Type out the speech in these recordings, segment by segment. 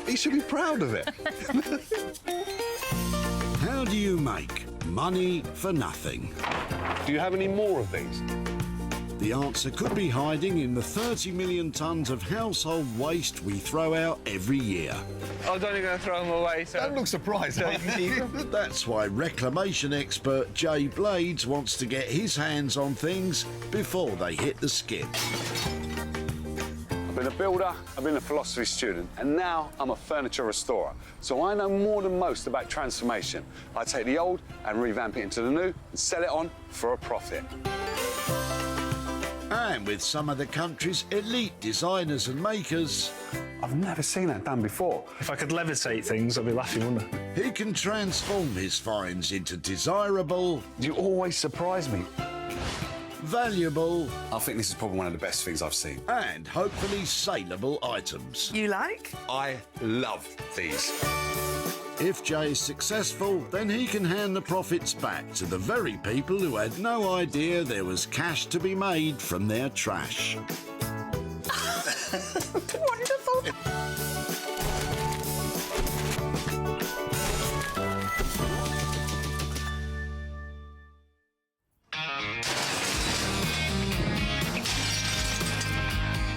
He should be proud of it. How do you make money for nothing? Do you have any more of these? The answer could be hiding in the 30 million tonnes of household waste we throw out every year. I was only going to throw them away, so... Don't look surprised. So you can keep them. That's why reclamation expert Jay Blades wants to get his hands on things before they hit the skip. I've been a builder, I've been a philosophy student, and now I'm a furniture restorer. So I know more than most about transformation. I take the old and revamp it into the new and sell it on for a profit. And with some of the country's elite designers and makers, I've never seen that done before. If I could levitate things, I'd be laughing, wouldn't I? he can transform his finds into desirable, You always surprise me. valuable, I think this is probably one of the best things I've seen. and hopefully saleable items. You like? I love these. If Jay is successful, then he can hand the profits back to the very people who had no idea there was cash to be made from their trash. Wonderful.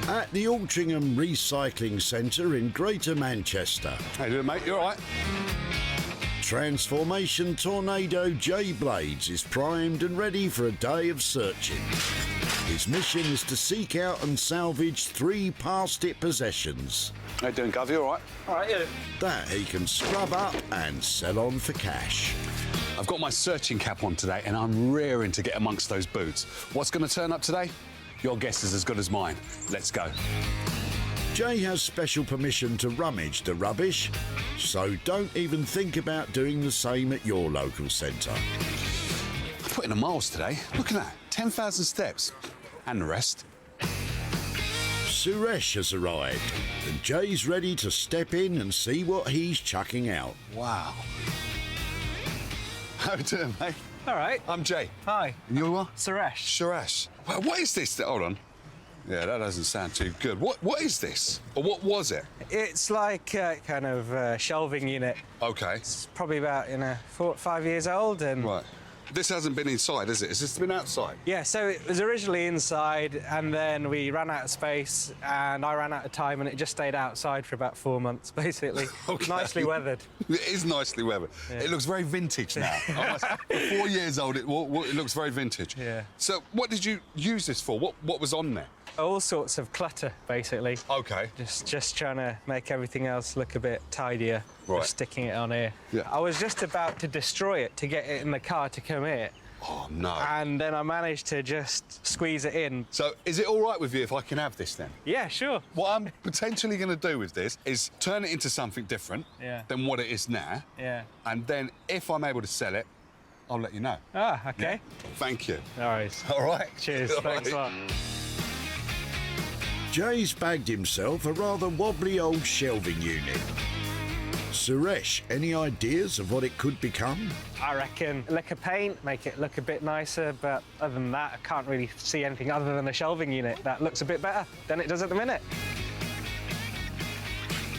At the Altrincham Recycling Centre in Greater Manchester, How you doing, mate? You all right? Transformation Tornado Jay Blades is primed and ready for a day of searching. His mission is to seek out and salvage 3 past-it possessions How you doing, Gov? You all right? All right, yeah. that he can scrub up and sell on for cash. I've got my searching cap on today and I'm raring to get amongst those boots. What's going to turn up today? Your guess is as good as mine. Let's go. Jay has special permission to rummage the rubbish, so don't even think about doing the same at your local centre. I put in a miles today. Look at that. 10,000 steps. And the rest. Suresh has arrived, and Jay's ready to step in and see what he's chucking out. Wow. How you doing, mate? All right. I'm Jay. Hi. And you are? Suresh. Suresh. Well, what is this? Hold on. Yeah, that doesn't sound too good. What is this? Or what was it? It's like a kind of shelving unit. Okay. It's probably about 4 or 5 years old, and Right. This hasn't been inside, has it? Has this been outside? yeah. So it was originally inside, and then we ran out of space, and I ran out of time, and it just stayed outside for about 4 months, basically. Okay. Nicely weathered. It is nicely weathered. Yeah. It looks very vintage now. 4 years old, it looks very vintage. Yeah. So what did you use this for? What was on there? All sorts of clutter, basically. Okay. Just trying to make everything else look a bit tidier. Right. Just sticking it on here. Yeah. I was just about to destroy it to get it in the car to come here, Oh, no. and then I managed to just squeeze it in. So is it all right with you if I can have this then? Yeah, sure. What I'm potentially going to do with this is turn it into something different Yeah. than what it is now. Yeah. And then if I'm able to sell it, I'll let you know. Ah, okay. Thank you. All right. All right. Cheers. All Thanks a right. lot. Jay's bagged himself a rather wobbly old shelving unit. Suresh, any ideas of what it could become? I reckon a lick of paint, make it look a bit nicer, but other than that, I can't really see anything other than a shelving unit that looks a bit better than it does at the minute.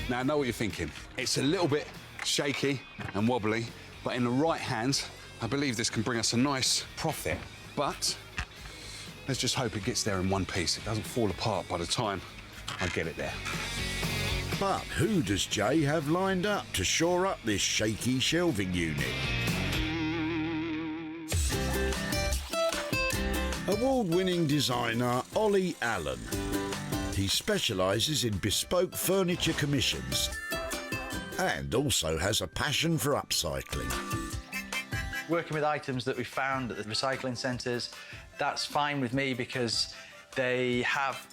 Now, I know what you're thinking. It's a little bit shaky and wobbly, but in the right hands, I believe this can bring us a nice profit. But let's just hope it gets there in one piece. It doesn't fall apart by the time I get it there. But who does Jay have lined up to shore up this shaky shelving unit? Award-winning designer Ollie Allen. He specialises in bespoke furniture commissions and also has a passion for upcycling. Working with items that we found at the recycling centres, that's fine with me because they have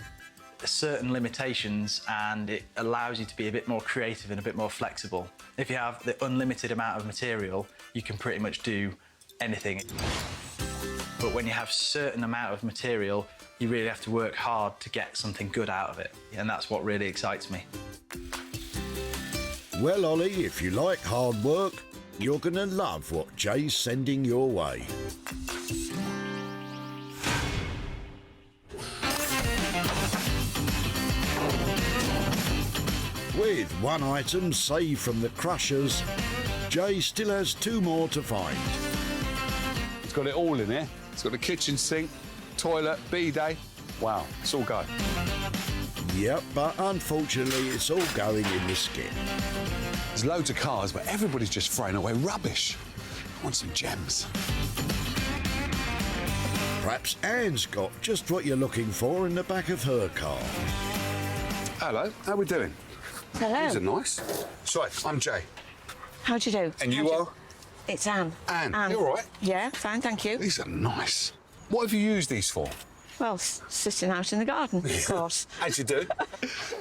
certain limitations and it allows you to be a bit more creative and a bit more flexible. If you have the unlimited amount of material, you can pretty much do anything. But when you have a certain amount of material, you really have to work hard to get something good out of it. And that's what really excites me. Well, Ollie, if you like hard work, you're going to love what Jay's sending your way. With one item saved from the crushers, Jay still has 2 more to find. It's got it all in here. It's got the kitchen sink, toilet, bidet. Wow, it's all go. Yep, but unfortunately it's all going in the skip. There's loads of cars, but everybody's just throwing away rubbish. I want some gems. Perhaps Anne's got just what you're looking for in the back of her car. Hello, how we doing? Hello. These are nice. Sorry, I'm Jay. How do you do? And you are? It's Anne. Anne, you all right? Yeah, fine, thank you. These are nice. What have you used these for? Well, sitting out in the garden, of course. As you do.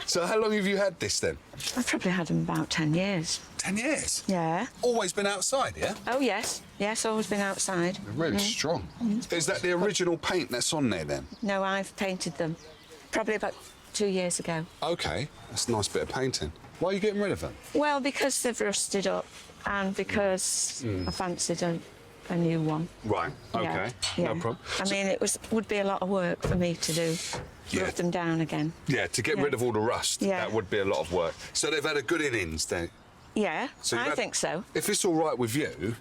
So how long have you had this then? I've probably had them about 10 years. 10 years? Yeah. Always been outside, yeah? Oh, yes. Yes, always been outside. They're really strong. Is that the original paint that's on there then? No, I've painted them. Probably about 2 years ago. OK, that's a nice bit of painting. Why are you getting rid of them? Well, because they've rusted up and because I fancied a new one. Right, OK, Yeah. no problem. I mean, it would be a lot of work for me to do. Yeah. Rub them down again. Yeah, to get rid of all the rust, Yeah. that would be a lot of work. So they've had a good innings then? Yeah, So you've I had- think so. If it's all right with you,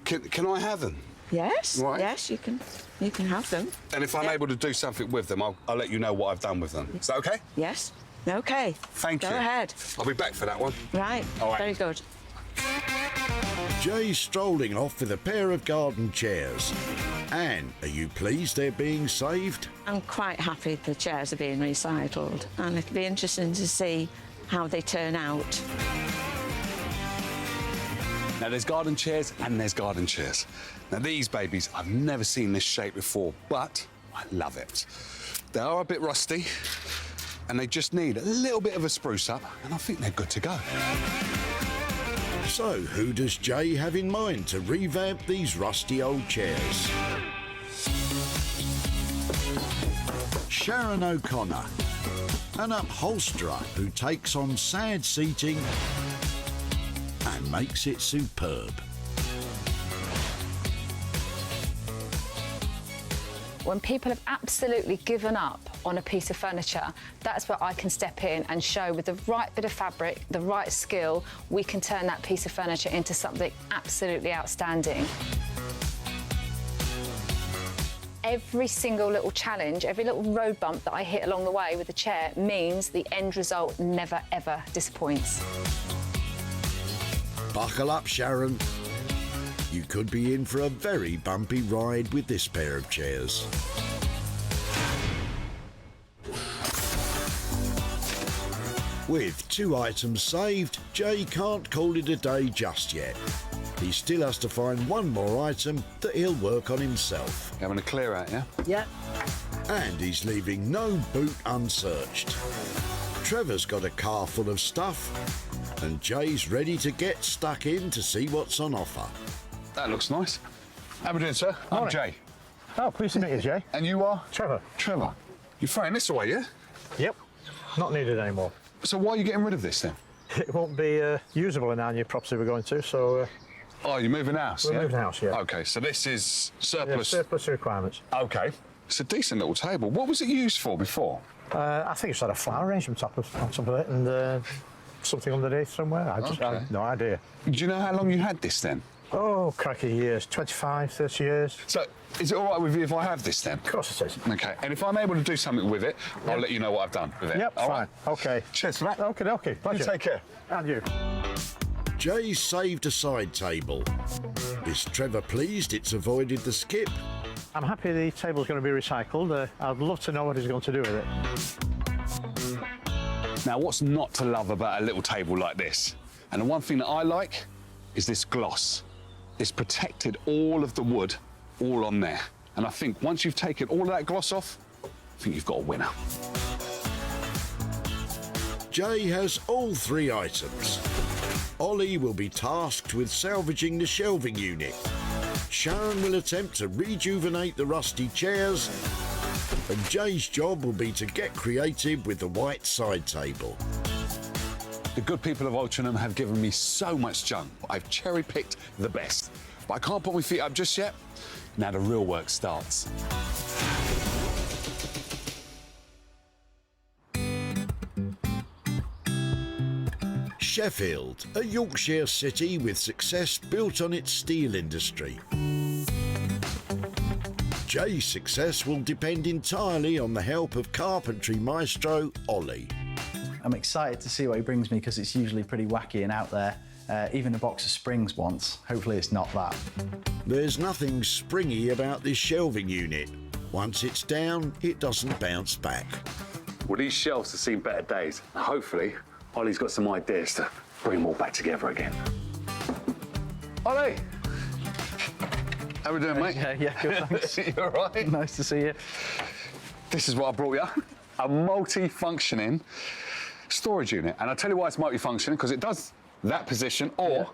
can I have them? Yes, Right. yes, you can have them. And if I'm Yeah. able to do something with them, I'll let you know what I've done with them. Is that OK? Yes. Okay. Thank you. Go ahead. I'll be back for that one. Right. All right. Very good. Jay's strolling off with a pair of garden chairs. Anne, are you pleased they're being saved? I'm quite happy the chairs are being recycled, and it'll be interesting to see how they turn out. Now, there's garden chairs and there's garden chairs. Now, these babies, I've never seen this shape before, but I love it. They are a bit rusty, and they just need a little bit of a spruce up, and I think they're good to go. So, who does Jay have in mind to revamp these rusty old chairs? Sharon O'Connor, an upholsterer who takes on sad seating and makes it superb. When people have absolutely given up on a piece of furniture, that's where I can step in and show with the right bit of fabric, the right skill, we can turn that piece of furniture into something absolutely outstanding. Every single little challenge, every little road bump that I hit along the way with the chair means the end result never, ever disappoints. Buckle up, Sharon. You could be in for a very bumpy ride with this pair of chairs. With 2 items saved, Jay can't call it a day just yet. He still has to find one more item that he'll work on himself. Having a clear out, yeah? Yeah. And he's leaving no boot unsearched. Trevor's got a car full of stuff, and Jay's ready to get stuck in to see what's on offer. That looks nice. How are we doing, sir? I'm Morning. Jay. Oh, pleased to meet you, Jay. And you are? Trevor. Trevor. You're throwing this away, yeah? Yep. Not needed anymore. So why are you getting rid of this then? It won't be usable in our new property we're going to, so Oh, you're moving house, we're yeah? moving house, yeah. OK, so this is Yeah, surplus. surplus requirements. OK. It's a decent little table. What was it used for before? I think it's had a flower arrangement on top of it and something underneath somewhere. I Okay. have no idea. Do you know how long you had this then? Oh, cracky years. 25, 30 years. So, is it all right with you if I have this then? Of course it is. OK, and if I'm able to do something with it, I'll let you know what I've done with it. Yep, All fine. right? OK. Cheers for that. OK. Pleasure. You take care. And you. Jay saved a side table. Is Trevor pleased it's avoided the skip? I'm happy the table's going to be recycled. I'd love to know what he's going to do with it. Now, what's not to love about a little table like this? And the one thing that I like is this gloss. It's protected all of the wood all on there. And I think once you've taken all of that gloss off, I think you've got a winner. Jay has all 3 items. Ollie will be tasked with salvaging the shelving unit. Sharon will attempt to rejuvenate the rusty chairs. And Jay's job will be to get creative with the white side table. The good people of Altrincham have given me so much junk. I've cherry-picked the best. But I can't put my feet up just yet. Now the real work starts. Sheffield, a Yorkshire city with success built on its steel industry. Jay's success will depend entirely on the help of carpentry maestro Ollie. I'm excited to see what he brings me because it's usually pretty wacky and out there. Even a box of springs once. Hopefully it's not that. There's nothing springy about this shelving unit. Once it's down, it doesn't bounce back. Well, these shelves have seen better days. Hopefully, Ollie's got some ideas to bring them all back together again. Ollie! How we doing, mate? Yeah, good, thanks. You all right? Nice to see you. This is what I brought you. A multi-functioning storage unit. And I'll tell you why it's multi-functioning, because it does that position, or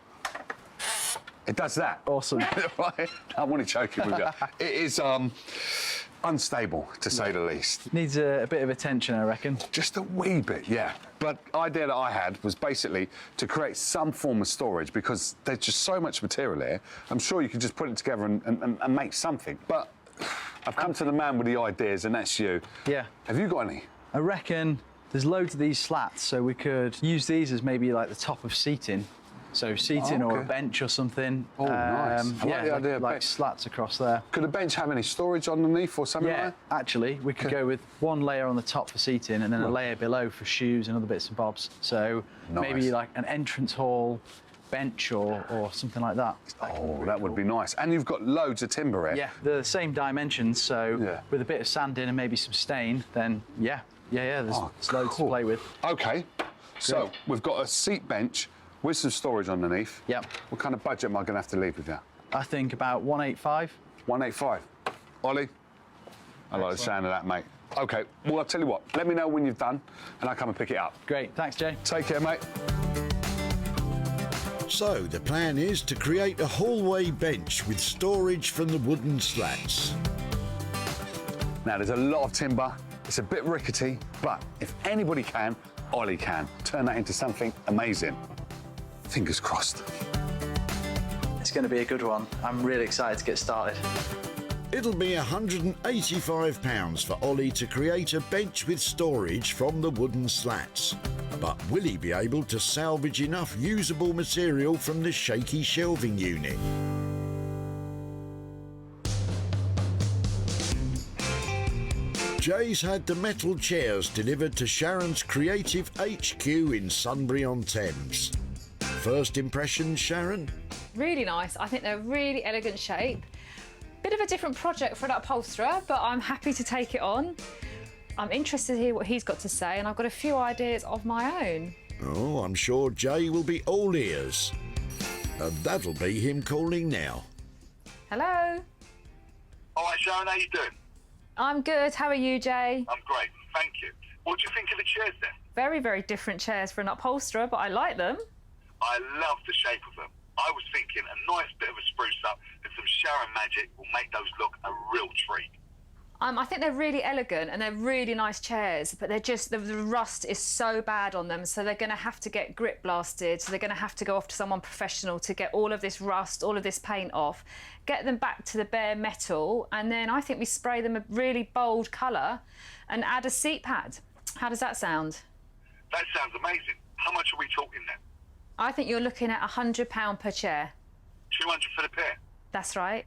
it does that. Awesome. Right? I'm only joking with you. It is unstable, to say the least. Needs a bit of attention, I reckon. Just a wee bit, yeah. But the idea that I had was basically to create some form of storage, because there's just so much material here. I'm sure you could just put it together and make something. But I've come to the man with the ideas, and that's you. Yeah. Have you got any? I reckon there's loads of these slats, so we could use these as maybe like the top of seating. So seating or a bench or something. Oh, nice. I like the idea of like bench. slats across there. Could a bench have any storage underneath or something Yeah, like that? actually, we could go with one layer on the top for seating and then a layer below for shoes and other bits and bobs. So maybe like an entrance hall bench or something like that. Oh, that would be nice. And you've got loads of timber here. Yeah, they're the same dimensions, so with a bit of sand in and maybe some stain, then yeah, there's loads to play with. OK, so we've got a seat bench with some storage underneath. Yep. What kind of budget am I going to have to leave with you? I think about 185. 185. Ollie? I like the sound of that, mate. OK, well, I'll tell you what. Let me know when you've done, and I'll come and pick it up. Great, thanks, Jay. Take care, mate. So the plan is to create a hallway bench with storage from the wooden slats. Now, there's a lot of timber. It's a bit rickety, but if anybody can, Ollie can. Turn that into something amazing. Fingers crossed. It's going to be a good one. I'm really excited to get started. It'll be £185 for Ollie to create a bench with storage from the wooden slats. But will he be able to salvage enough usable material from the shaky shelving unit? Jay's had the metal chairs delivered to Sharon's Creative HQ in Sunbury-on-Thames. First impressions, Sharon? Really nice. I think they're really elegant shape. Bit of a different project for an upholsterer, but I'm happy to take it on. I'm interested to hear what he's got to say, and I've got a few ideas of my own. Oh, I'm sure Jay will be all ears. And that'll be him calling now. Hello? All right, Sharon, how you doing? I'm good. How are you, Jay? I'm great, thank you. What do you think of the chairs then? Very, very different chairs for an upholsterer, but I like them. I love the shape of them. I was thinking a nice bit of a spruce up and some Sharon magic will make those look a real treat. I think they're really elegant and they're really nice chairs, but they're just, the rust is so bad on them, so they're going to have to get grip blasted, so they're going to have to go off to someone professional to get all of this rust, all of this paint off, get them back to the bare metal, and then I think we spray them a really bold colour and add a seat pad. How does that sound? That sounds amazing. How much are we talking then? I think you're looking at £100 per chair. 200 for the pair? That's right.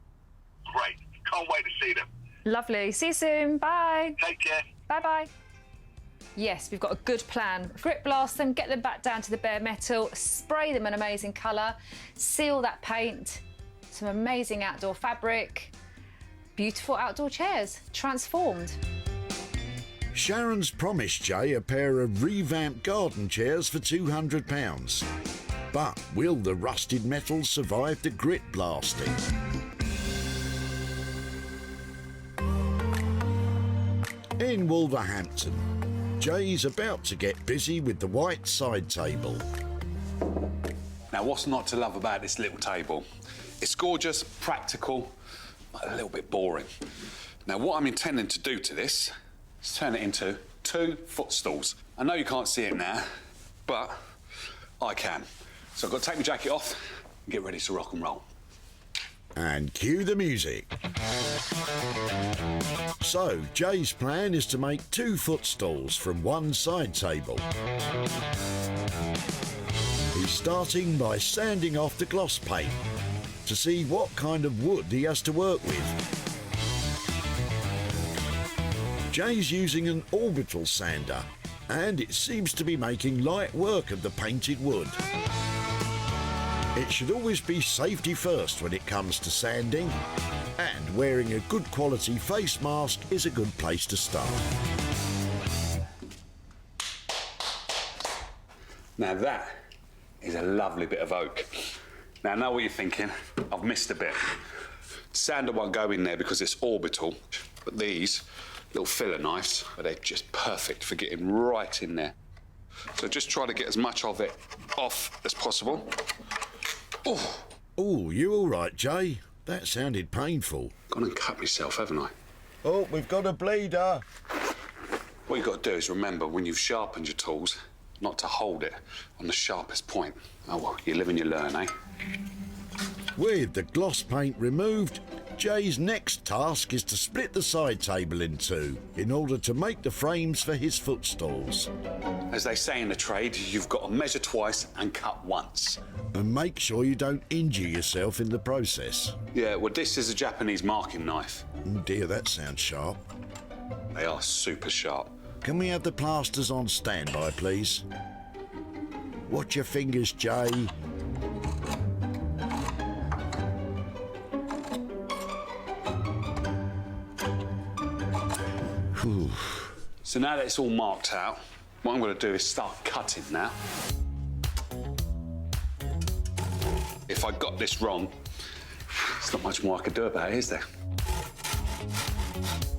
Great. Can't wait to see them. Lovely. See you soon. Bye. Take care. Bye-bye. Yes, we've got a good plan. Grip blast them, get them back down to the bare metal, spray them an amazing colour, seal that paint, some amazing outdoor fabric, beautiful outdoor chairs, transformed. Sharon's promised Jay a pair of revamped garden chairs for £200. But will the rusted metal survive the grit blasting? In Wolverhampton, Jay's about to get busy with the white side table. Now, what's not to love about this little table? It's gorgeous, practical, but a little bit boring. Now, what I'm intending to do to this is turn it into 2 footstools. I know you can't see it now, but I can. So I've got to take my jacket off and get ready to rock and roll. And cue the music. So, Jay's plan is to make 2 footstools from one side table. He's starting by sanding off the gloss paint to see what kind of wood he has to work with. Jay's using an orbital sander, and it seems to be making light work of the painted wood. It should always be safety first when it comes to sanding, and wearing a good quality face mask is a good place to start. Now that is a lovely bit of oak. Now I know what you're thinking, I've missed a bit. Sander won't go in there because it's orbital, but these little filler knives, they're just perfect for getting right in there. So just try to get as much of it off as possible. Oh, you all right, Jay? That sounded painful. Gone and cut myself, haven't I? Oh, we've got a bleeder. What you've got to do is remember when you've sharpened your tools, not to hold it on the sharpest point. Oh well, you live and you learn, eh? With the gloss paint removed, Jay's next task is to split the side table in two in order to make the frames for his footstools. As they say in the trade, you've got to measure twice and cut once. And make sure you don't injure yourself in the process. Yeah, well, this is a Japanese marking knife. Oh dear, that sounds sharp. They are super sharp. Can we have the plasters on standby, please? Watch your fingers, Jay. Whew. So now that it's all marked out, what I'm going to do is start cutting now. If I got this wrong, there's not much more I could do about it, is there?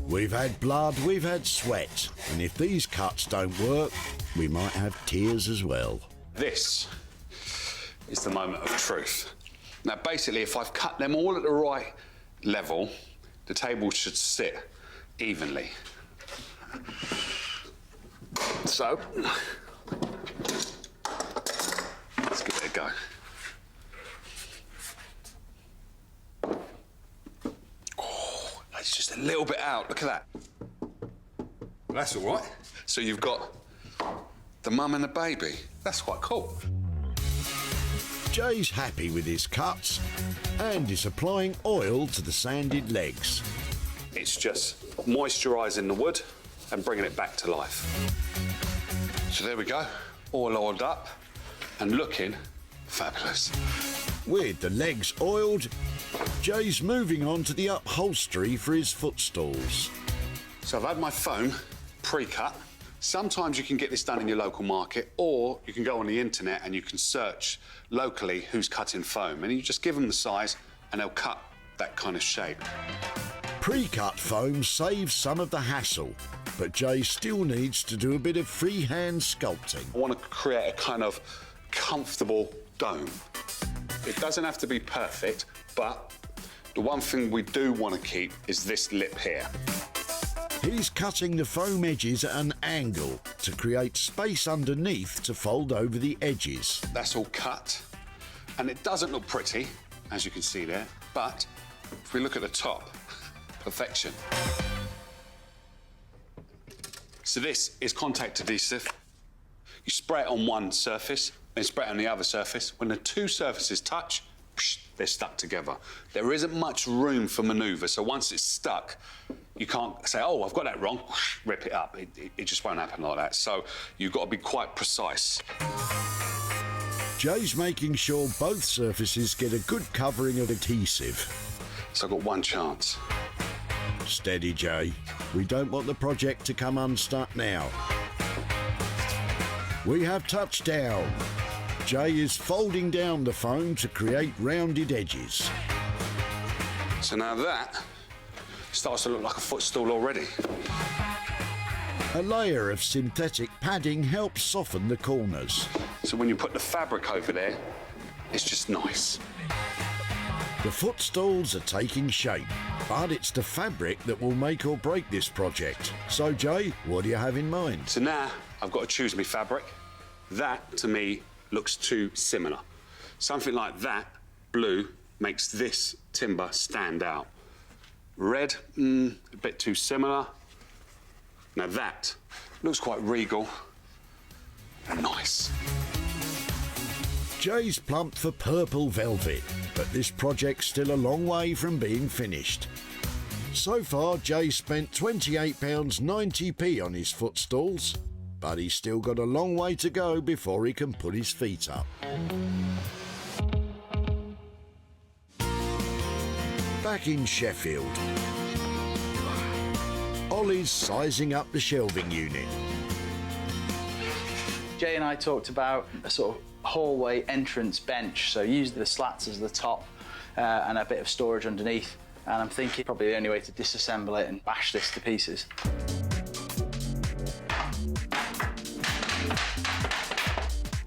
We've had blood, we've had sweat, and if these cuts don't work, we might have tears as well. This is the moment of truth. Now, basically, if I've cut them all at the right level, the table should sit evenly. So, let's give it a go. Oh, that's just a little bit out. Look at that. That's all right. So you've got the mum and the baby. That's quite cool. Jay's happy with his cuts and is applying oil to the sanded legs. It's just moisturising the wood and bringing it back to life. So there we go, all oiled up and looking fabulous. With the legs oiled, Jay's moving on to the upholstery for his footstools. So I've had my foam pre-cut. Sometimes you can get this done in your local market, or you can go on the internet and you can search locally who's cutting foam, and you just give them the size and they'll cut that kind of shape. Pre-cut foam saves some of the hassle, but Jay still needs to do a bit of freehand sculpting. I want to create a kind of comfortable dome. It doesn't have to be perfect, but the one thing we do want to keep is this lip here. He's cutting the foam edges at an angle to create space underneath to fold over the edges. That's all cut, and it doesn't look pretty, as you can see there, but if we look at the top, perfection. So this is contact adhesive. You spray it on one surface, then spray it on the other surface. When the two surfaces touch, they're stuck together. There isn't much room for manoeuvre, so once it's stuck, you can't say, oh, I've got that wrong, rip it up. It just won't happen like that. So you've got to be quite precise. Jay's making sure both surfaces get a good covering of adhesive. So I've got one chance. Steady, Jay. We don't want the project to come unstuck now. We have touchdown. Jay is folding down the foam to create rounded edges. So now that starts to look like a footstool already. A layer of synthetic padding helps soften the corners. So when you put the fabric over there, it's just nice. The footstools are taking shape, but it's the fabric that will make or break this project. So, Jay, what do you have in mind? So now I've got to choose my fabric. That, to me, looks too similar. Something like that, blue, makes this timber stand out. Red, a bit too similar. Now that looks quite regal and nice. Jay's plumped for purple velvet, but this project's still a long way from being finished. So far, Jay spent £28.90 on his footstools, but he's still got a long way to go before he can put his feet up. Back in Sheffield, Ollie's sizing up the shelving unit. Jay and I talked about a sort of hallway entrance bench, so use the slats as the top and a bit of storage underneath. And I'm thinking probably the only way to disassemble it and bash this to pieces.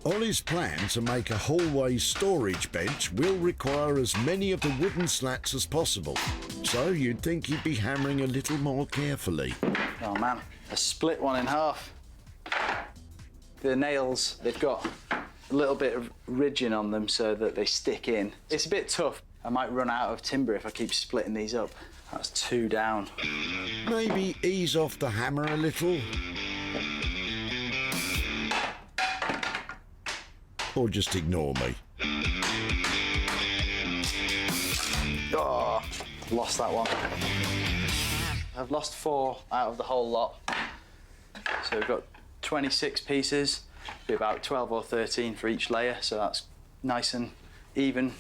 Ollie's plan to make a hallway storage bench will require as many of the wooden slats as possible, so you'd think he'd be hammering a little more carefully. Oh man, I split one in half. The nails, they've got a little bit of ridging on them so that they stick in. It's a bit tough. I might run out of timber if I keep splitting these up. That's 2 down. Maybe ease off the hammer a little. Or just ignore me. Oh, lost that one. I've lost 4 out of the whole lot. So we've got 26 pieces, be about 12 or 13 for each layer, so that's nice and even.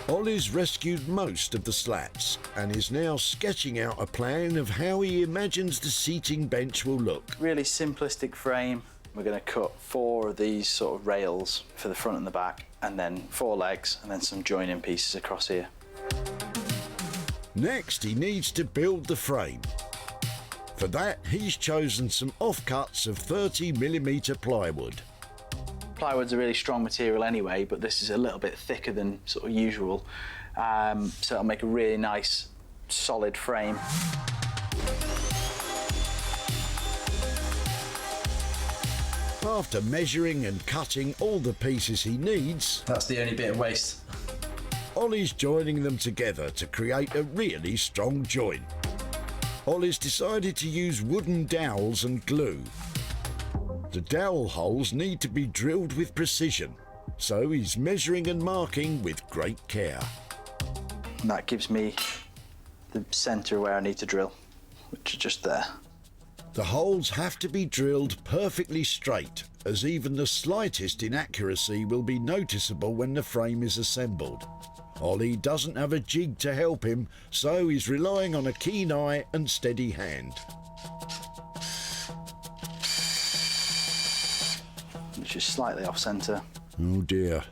Ollie's rescued most of the slats and is now sketching out a plan of how he imagines the seating bench will look. Really simplistic frame. We're going to cut 4 of these sort of rails for the front and the back, and then 4 legs, and then some joining pieces across here. Next, he needs to build the frame. For that, he's chosen some offcuts of 30mm plywood. Plywood's a really strong material anyway, but this is a little bit thicker than sort of usual, so it'll make a really nice, solid frame. After measuring and cutting all the pieces he needs, That's the only bit of waste. Ollie's joining them together to create a really strong joint. Ollie's decided to use wooden dowels and glue. The dowel holes need to be drilled with precision, so he's measuring and marking with great care. And that gives me the centre where I need to drill, which is just there. The holes have to be drilled perfectly straight, as even the slightest inaccuracy will be noticeable when the frame is assembled. Ollie doesn't have a jig to help him, so he's relying on a keen eye and steady hand. Which is slightly off centre. Oh dear.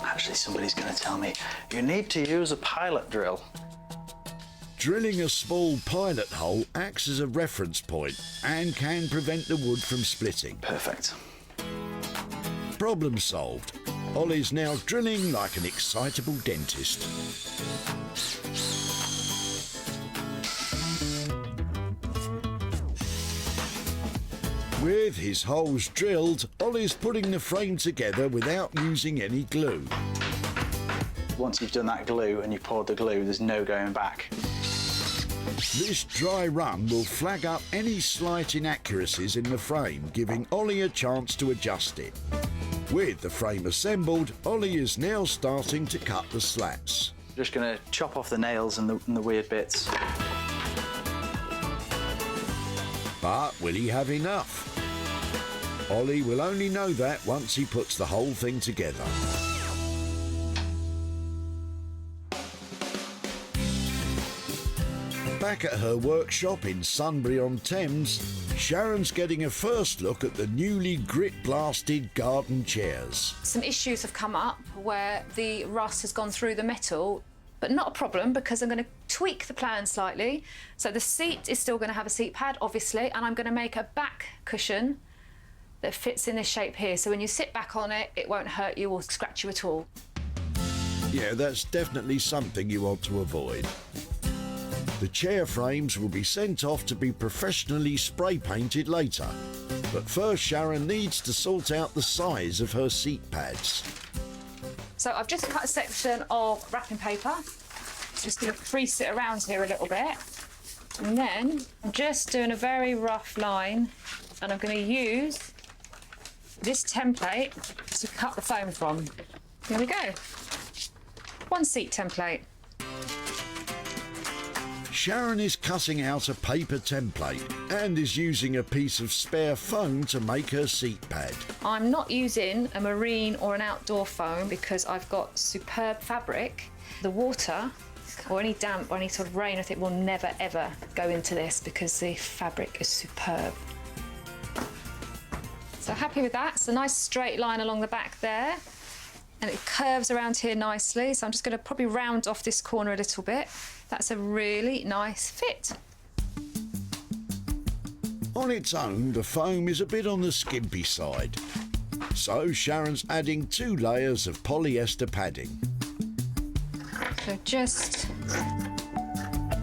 Actually, somebody's going to tell me, you need to use a pilot drill. Drilling a small pilot hole acts as a reference point and can prevent the wood from splitting. Perfect. Problem solved. Ollie's now drilling like an excitable dentist. With his holes drilled, Ollie's putting the frame together without using any glue. Once you've done that glue and you've poured the glue, there's no going back. This dry run will flag up any slight inaccuracies in the frame, giving Ollie a chance to adjust it. With the frame assembled, Ollie is now starting to cut the slats. Just going to chop off the nails and the weird bits. But will he have enough? Ollie will only know that once he puts the whole thing together. Back at her workshop in Sunbury-on-Thames, Sharon's getting a first look at the newly grit-blasted garden chairs. Some issues have come up where the rust has gone through the metal, but not a problem because I'm going to tweak the plan slightly. So the seat is still going to have a seat pad, obviously, and I'm going to make a back cushion that fits in this shape here. So when you sit back on it, it won't hurt you or scratch you at all. Yeah, that's definitely something you want to avoid. The chair frames will be sent off to be professionally spray painted later. But first, Sharon needs to sort out the size of her seat pads. So I've just cut a section of wrapping paper. Just going to crease it around here a little bit. And then I'm just doing a very rough line, and I'm going to use this template to cut the foam from. There we go. 1 seat template. Sharon is cutting out a paper template and is using a piece of spare foam to make her seat pad. I'm not using a marine or an outdoor foam because I've got superb fabric. The water or any damp or any sort of rain, I think, will never ever go into this because the fabric is superb. So happy with that. It's a nice straight line along the back there. And it curves around here nicely, so I'm just going to probably round off this corner a little bit. That's a really nice fit. On its own, the foam is a bit on the skimpy side. So Sharon's adding 2 layers of polyester padding. So just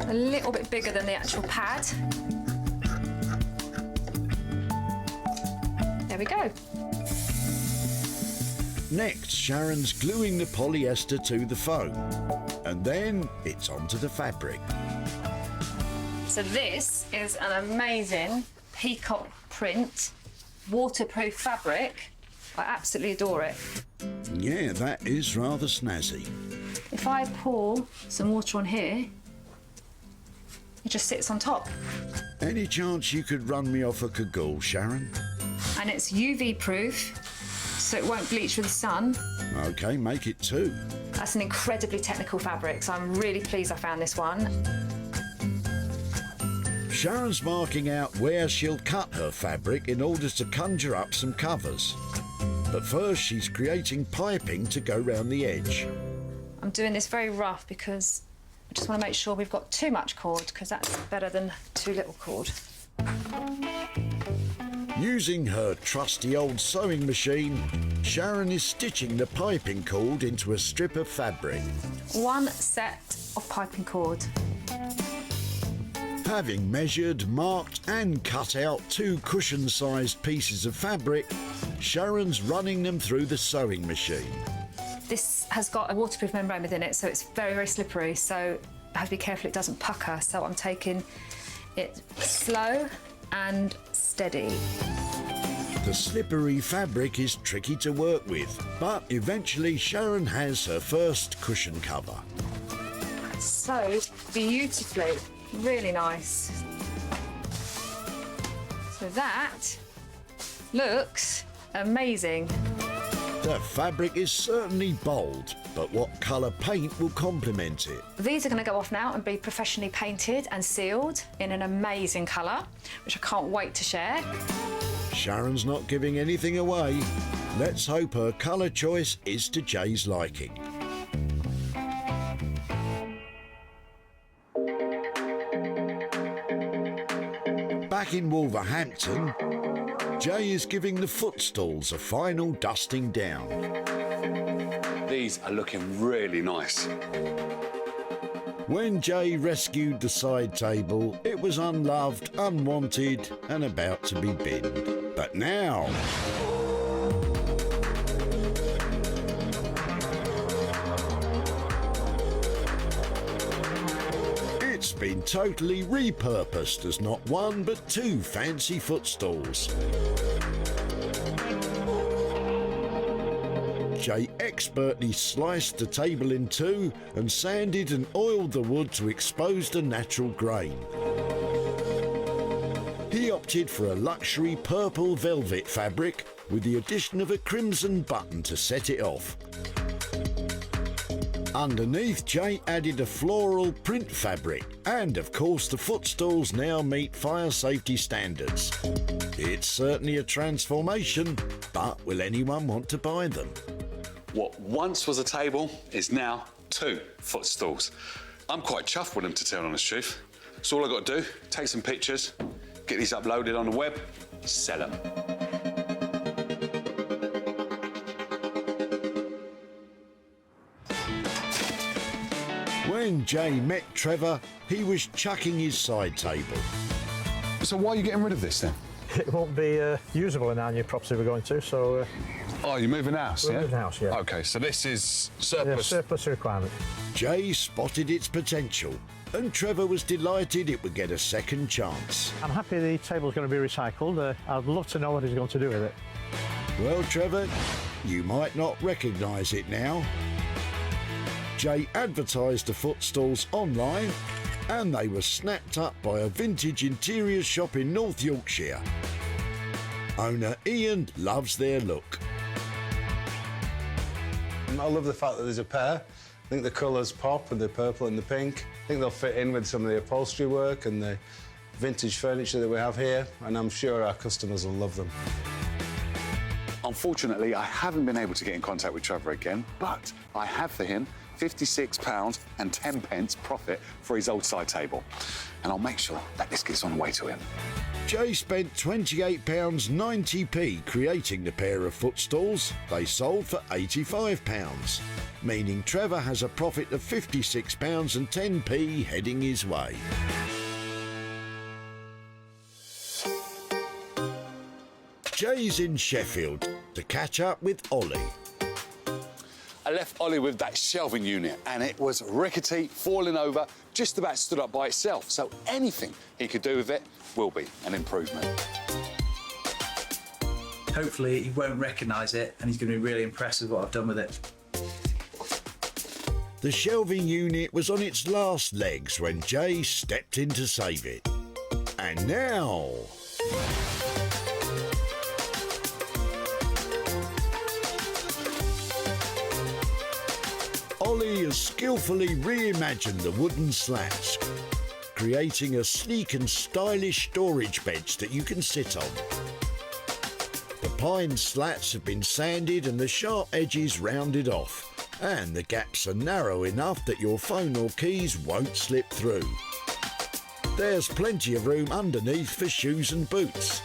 a little bit bigger than the actual pad. There we go. Next, Sharon's gluing the polyester to the foam. And then it's onto the fabric. So this is an amazing peacock print, waterproof fabric. I absolutely adore it. Yeah, that is rather snazzy. If I pour some water on here, it just sits on top. Any chance you could run me off a cagoule, Sharon? And it's UV proof, so it won't bleach with the sun. OK, make it 2. That's an incredibly technical fabric, so I'm really pleased I found this one. Sharon's marking out where she'll cut her fabric in order to conjure up some covers. But first she's creating piping to go round the edge. I'm doing this very rough because I just want to make sure we've got too much cord, because that's better than too little cord. Using her trusty old sewing machine, Sharon is stitching the piping cord into a strip of fabric. 1 set of piping cord. Having measured, marked and cut out 2 cushion-sized pieces of fabric, Sharon's running them through the sewing machine. This has got a waterproof membrane within it, so it's very, very slippery, so I have to be careful it doesn't pucker. So I'm taking it slow and steady. The slippery fabric is tricky to work with, but eventually Sharon has her first cushion cover. So beautifully, really nice. So that looks amazing. The fabric is certainly bold, but what colour paint will complement it? These are going to go off now and be professionally painted and sealed in an amazing colour, which I can't wait to share. Sharon's not giving anything away. Let's hope her colour choice is to Jay's liking. Back in Wolverhampton, Jay is giving the footstools a final dusting down. These are looking really nice. When Jay rescued the side table, it was unloved, unwanted and about to be binned. But now... it's been totally repurposed as not 1 but 2 fancy footstools. Jay expertly sliced the table in 2 and sanded and oiled the wood to expose the natural grain. He opted for a luxury purple velvet fabric with the addition of a crimson button to set it off. Underneath, Jay added a floral print fabric, and of course the footstools now meet fire safety standards. It's certainly a transformation, but will anyone want to buy them? What once was a table is now 2 footstools. I'm quite chuffed with them, to tell the honest truth. So all I've got to do, take some pictures, get these uploaded on the web, sell them. When Jay met Trevor, he was chucking his side table. So why are you getting rid of this then? It won't be usable in our new property we're going to, so... Oh, you're moving house, We're moving house, yeah. OK, so this is yeah, surplus. surplus requirement. Jay spotted its potential, and Trevor was delighted it would get a second chance. I'm happy the table's going to be recycled. I'd love to know what he's going to do with it. Well, Trevor, you might not recognise it now. Jay advertised the footstools online and they were snapped up by a vintage interior shop in North Yorkshire. Owner Ian loves their look. I love the fact that there's a pair. I think the colours pop with the purple and the pink. I think they'll fit in with some of the upholstery work and the vintage furniture that we have here, and I'm sure our customers will love them. Unfortunately, I haven't been able to get in contact with Trevor again, but I have for him £56.10 profit for his old side table. And I'll make sure that this gets on the way to him. Jay spent £28.90 creating the pair of footstools. They sold for £85, meaning Trevor has a profit of £56.10 heading his way. Jay's in Sheffield to catch up with Ollie. I left Ollie with that shelving unit and it was rickety, falling over, just about stood up by itself. So anything he could do with it will be an improvement. Hopefully he won't recognise it and he's going to be really impressed with what I've done with it. The shelving unit was on its last legs when Jay stepped in to save it. And now... Ollie has skillfully reimagined the wooden slats, creating a sleek and stylish storage bench that you can sit on. The pine slats have been sanded and the sharp edges rounded off, and the gaps are narrow enough that your phone or keys won't slip through. There's plenty of room underneath for shoes and boots,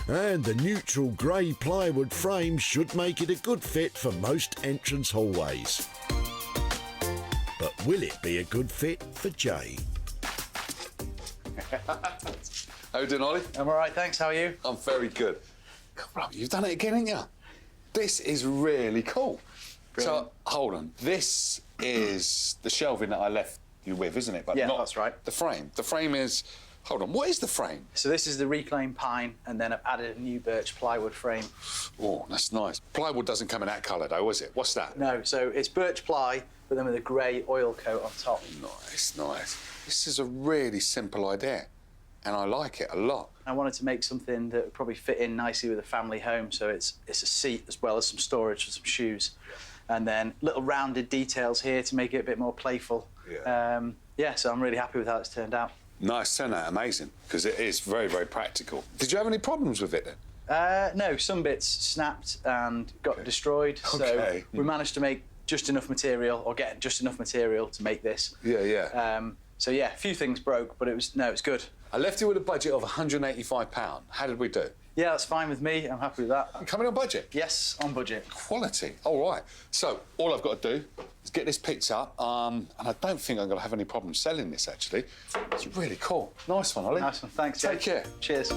and the neutral grey plywood frame should make it a good fit for most entrance hallways. But will it be a good fit for Jay? How you doing, Ollie? I'm all right, thanks. How are you? I'm very good. Come on, you've done it again, haven't you? This is really cool. Brilliant. So, hold on. This is the shelving that I left you with, isn't it? But Yeah, not that's right. The frame. The frame is... Hold on, what is the frame? So this is the reclaimed pine, and then I've added a new birch plywood frame. Oh, that's nice. Plywood doesn't come in that colour, though, is it? What's that? No, so it's birch ply, but then with a grey oil coat on top. Nice, nice. This is a really simple idea, and I like it a lot. I wanted to make something that would probably fit in nicely with a family home, so it's a seat as well as some storage for some shoes. And then little rounded details here to make it a bit more playful. Yeah. So I'm really happy with how it's turned out. Nice, turned out amazing, because it is very, very practical. Did you have any problems with it then? No, some bits snapped and got destroyed, Okay. so we managed to make just enough material, or get just enough material to make this. Yeah. So yeah, a few things broke, but it's good. I left you with a budget of £185. How did we do? Yeah, that's fine with me. I'm happy with that. You coming on budget? Yes, on budget. Quality. All right. So all I've got to do is get this picked up, and I don't think I'm going to have any problems selling this, actually. It's really cool. Nice one, Ollie. Nice one. Thanks, Take Jay. care. Cheers.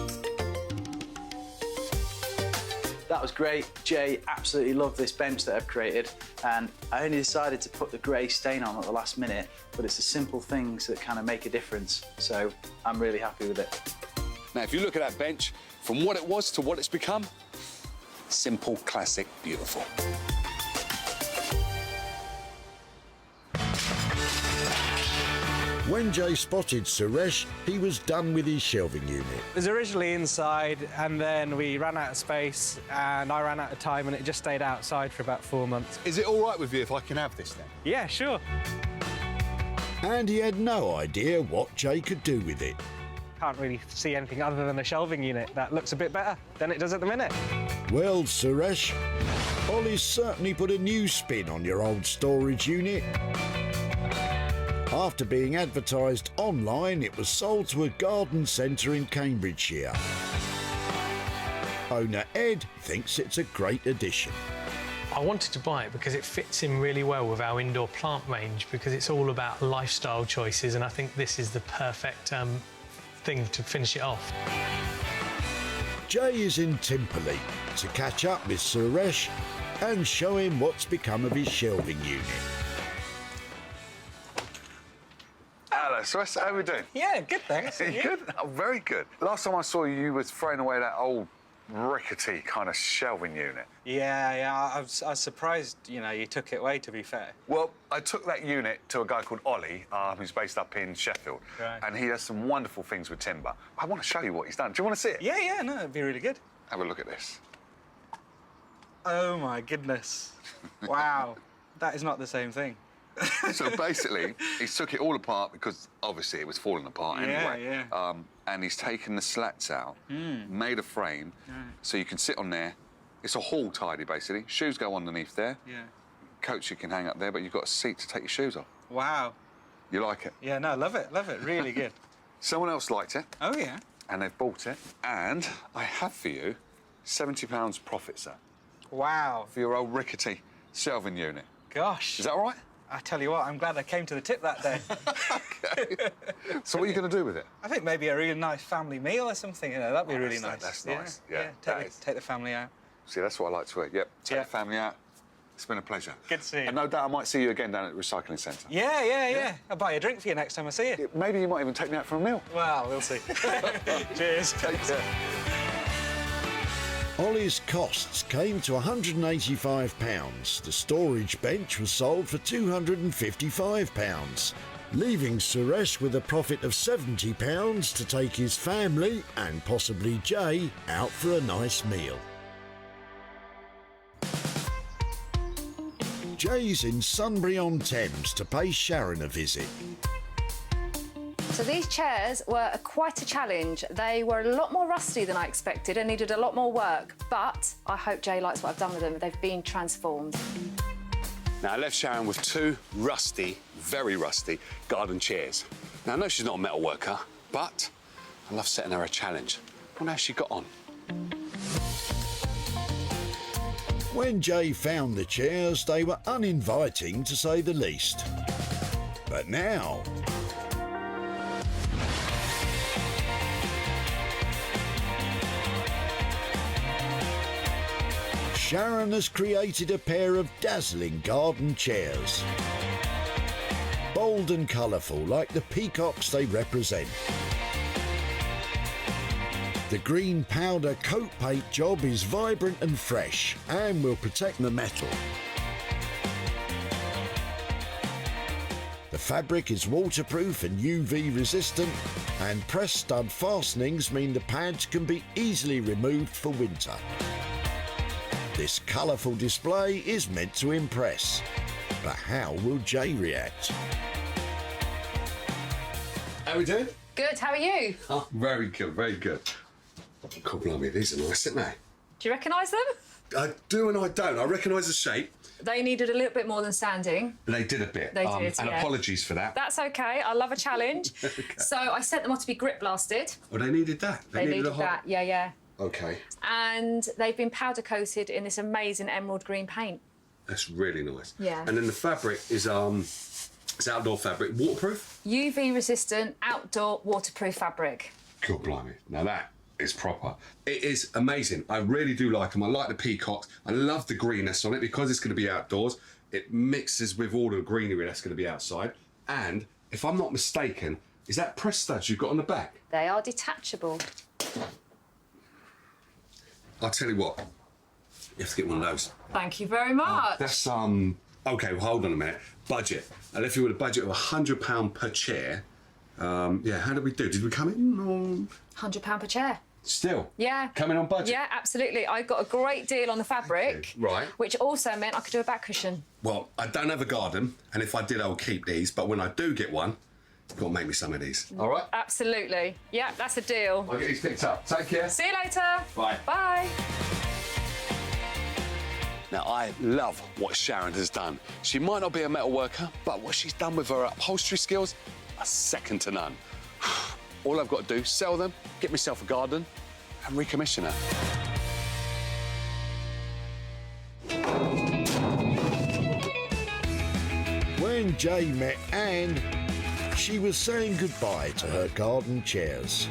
That was great. Jay absolutely loved this bench that I've created, and I only decided to put the grey stain on at the last minute, but it's the simple things that kind of make a difference, so I'm really happy with it. Now, if you look at that bench, from what it was to what it's become, simple, classic, beautiful. When Jay spotted Suresh, he was done with his shelving unit. It was originally inside, and then we ran out of space, and I ran out of time, and it just stayed outside for about 4 months. Is it all right with you if I can have this then? Yeah, sure. And he had no idea what Jay could do with it. Can't really see anything other than a shelving unit that looks a bit better than it does at the minute. Well, Suresh, Ollie's certainly put a new spin on your old storage unit. After being advertised online, it was sold to a garden centre in Cambridgeshire. Owner Ed thinks it's a great addition. I wanted to buy it because it fits in really well with our indoor plant range, because it's all about lifestyle choices, and I think this is the perfect thing to finish it off. Jay is in Timperley to catch up with Suresh and show him what's become of his shelving unit. Hello, Suresh. How are we doing? Yeah, good, thanks. Good? Oh, very good. Last time I saw you, you was throwing away that old rickety kind of shelving unit. Yeah, I was surprised, you took it away, to be fair. Well, I took that unit to a guy called Ollie, who's based up in Sheffield. Right. And he does some wonderful things with timber. I want to show you what he's done. Do you want to see it? Yeah, no, it'd be really good. Have a look at this. Oh, my goodness. Wow. That is not the same thing. So basically, he's took it all apart because obviously it was falling apart anyway. Yeah. And he's taken the slats out, made a frame, so you can sit on there. It's a hall tidy, basically. Shoes go underneath there. Yeah. Coats you can hang up there, but you've got a seat to take your shoes off. Wow. You like it? Yeah, no, love it, really good. Someone else liked it. Oh, yeah? And they've bought it. And I have for you £70 profit, sir. Wow. For your old rickety shelving unit. Gosh. Is that all right? I tell you what, I'm glad I came to the tip that day. Okay. So what are you going to do with it? I think maybe a really nice family meal or something, that'd be really nice. That's nice. Yeah, take the family out. See, that's what I like to eat. Yep, take the family out. It's been a pleasure. Good to see you. And no doubt I might see you again down at the recycling centre. Yeah. I'll buy you a drink for you next time I see you. Maybe you might even take me out for a meal. Well, we'll see. Cheers. Take care. Ollie's costs came to £185. The storage bench was sold for £255, leaving Suresh with a profit of £70 to take his family and possibly Jay out for a nice meal. Jay's in Sunbury-on-Thames to pay Sharon a visit. So these chairs were quite a challenge. They were a lot more rusty than I expected and needed a lot more work, but I hope Jay likes what I've done with them. They've been transformed. Now, I left Sharon with two rusty, very rusty, garden chairs. Now, I know she's not a metal worker, but I love setting her a challenge. I wonder how she got on. When Jay found the chairs, they were uninviting to say the least. But now... Sharon has created a pair of dazzling garden chairs. Bold and colourful, like the peacocks they represent. The green powder coat paint job is vibrant and fresh and will protect the metal. The fabric is waterproof and UV resistant, and press stud fastenings mean the pads can be easily removed for winter. This colourful display is meant to impress, but how will Jay react? How we doing? Good, how are you? Oh, very good, very good. God, blimey, these are nice, aren't they? Do you recognise them? I do and I don't. I recognise the shape. They needed a little bit more than standing. They did a bit. They did, and yeah. apologies for that. That's okay, I love a challenge. Okay. So I sent them off to be grip blasted. Oh, they needed that? They needed that, yeah. Okay. And they've been powder coated in this amazing emerald green paint. That's really nice. Yeah. And then the fabric is it's outdoor fabric, waterproof? UV resistant, outdoor, waterproof fabric. God blimey. Now that is proper. It is amazing. I really do like them. I like the peacocks. I love the greenness on it because it's going to be outdoors. It mixes with all the greenery that's going to be outside. And if I'm not mistaken, is that press studs you've got on the back? They are detachable. I'll tell you what. You have to get one of those. Thank you very much. That's okay, well, hold on a minute. Budget. I left you with a budget of £100 per chair. Yeah, how did we do? Did we come in? Or... £100 per chair. Still? Yeah. Coming on budget? Yeah, absolutely. I got a great deal on the fabric. Right. Which also meant I could do a back cushion. Well, I don't have a garden, and if I did, I would keep these. But when I do get one, you've got to make me some of these. All right? Absolutely. Yeah, that's a deal. I'll get these picked up. Take care. See you later. Bye. Bye. Now, I love what Sharon has done. She might not be a metal worker, but what she's done with her upholstery skills are second to none. All I've got to do, sell them, get myself a garden, and recommission her. When Jay met Anne, she was saying goodbye to her garden chairs.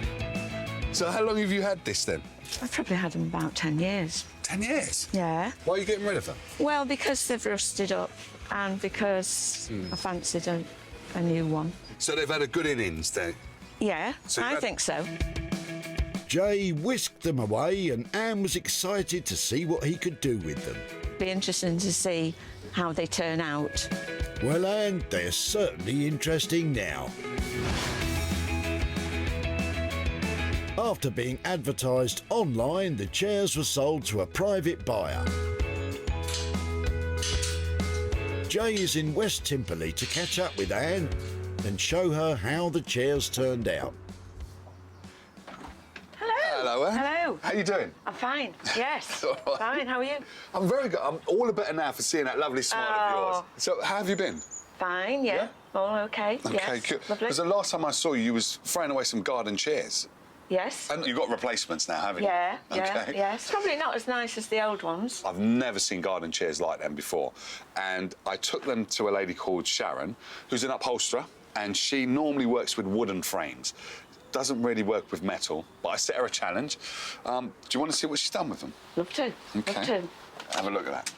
So how long have you had this then? I've probably had them about 10 years. 10 years? Yeah. Why are you getting rid of them? Well, because they've rusted up and because I fancied a new one. So they've had a good innings then? Yeah, So I think so. Jay whisked them away and Anne was excited to see what he could do with them. Be interesting to see how they turn out. Well, Anne, they're certainly interesting now. After being advertised online, the chairs were sold to a private buyer. Jay is in West Timperley to catch up with Anne and show her how the chairs turned out. Hello, Anne. Hello. How you doing? I'm fine, yes. All right. Fine, how are you? I'm very good. I'm all the better now for seeing that lovely smile of yours. So, how have you been? Fine, yeah. All okay, Okay, yes. good. Lovely. Because the last time I saw you, you was throwing away some garden chairs. Yes. And you've got replacements now, haven't you? Yeah, Okay. yes. Probably not as nice as the old ones. I've never seen garden chairs like them before. And I took them to a lady called Sharon, who's an upholsterer, and she normally works with wooden frames. Doesn't really work with metal, but I set her a challenge. Do you want to see what she's done with them? Love to. Okay. Love to. Have a look at that.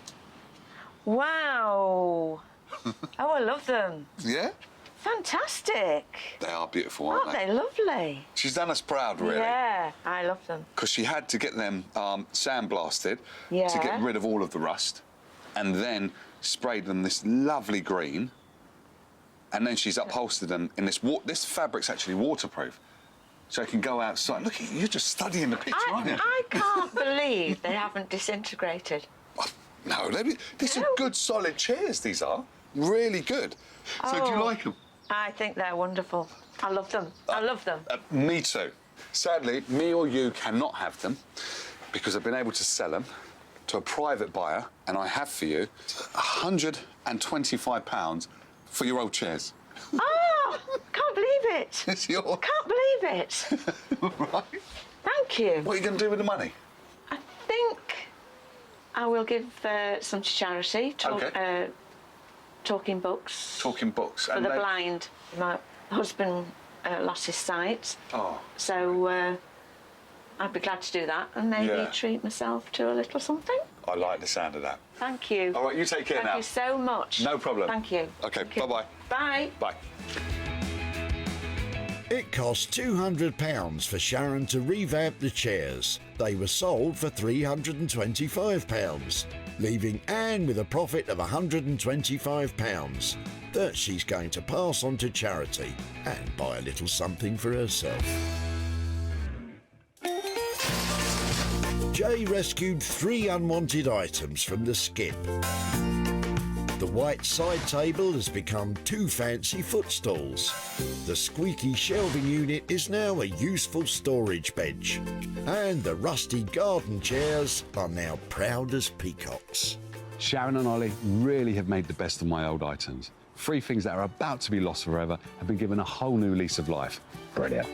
Wow. Oh, I love them. Yeah? Fantastic. They are beautiful, aren't Aren't they lovely? She's done us proud, really. Yeah, I love them. Because she had to get them sandblasted to Yeah. get rid of all of the rust, and then sprayed them this lovely green, and then she's upholstered them in this. This fabric's actually waterproof, so it can go outside. Look, you're just studying the picture, aren't you? I can't believe they haven't disintegrated. No, these are good, solid chairs. These are really good. So do you like them? I think they're wonderful. I love them. I love them. Me too. Sadly, me or you cannot have them because I've been able to sell them to a private buyer, and I have for you £125 for your old chairs. Oh, can't believe it. It's yours. Can't believe it. Right. Thank you. What are you going to do with the money? I think I will give some to charity. Okay. Talking books. Talking books. For the blind. My husband lost his sight. Oh. So I'd be glad to do that and maybe treat myself to a little something. I like the sound of that. Thank you. All right, you take care now. Thank you so much. No problem. Thank you. Okay, Thank you. bye-bye. Bye. Bye. It cost £200 for Sharon to revamp the chairs. They were sold for £325, leaving Anne with a profit of £125 that she's going to pass on to charity and buy a little something for herself. Jay rescued 3 unwanted items from the skip. The white side table has become 2 fancy footstools. The squeaky shelving unit is now a useful storage bench. And the rusty garden chairs are now proud as peacocks. Sharon and Ollie really have made the best of my old items. 3 things that are about to be lost forever have been given a whole new lease of life. Brilliant.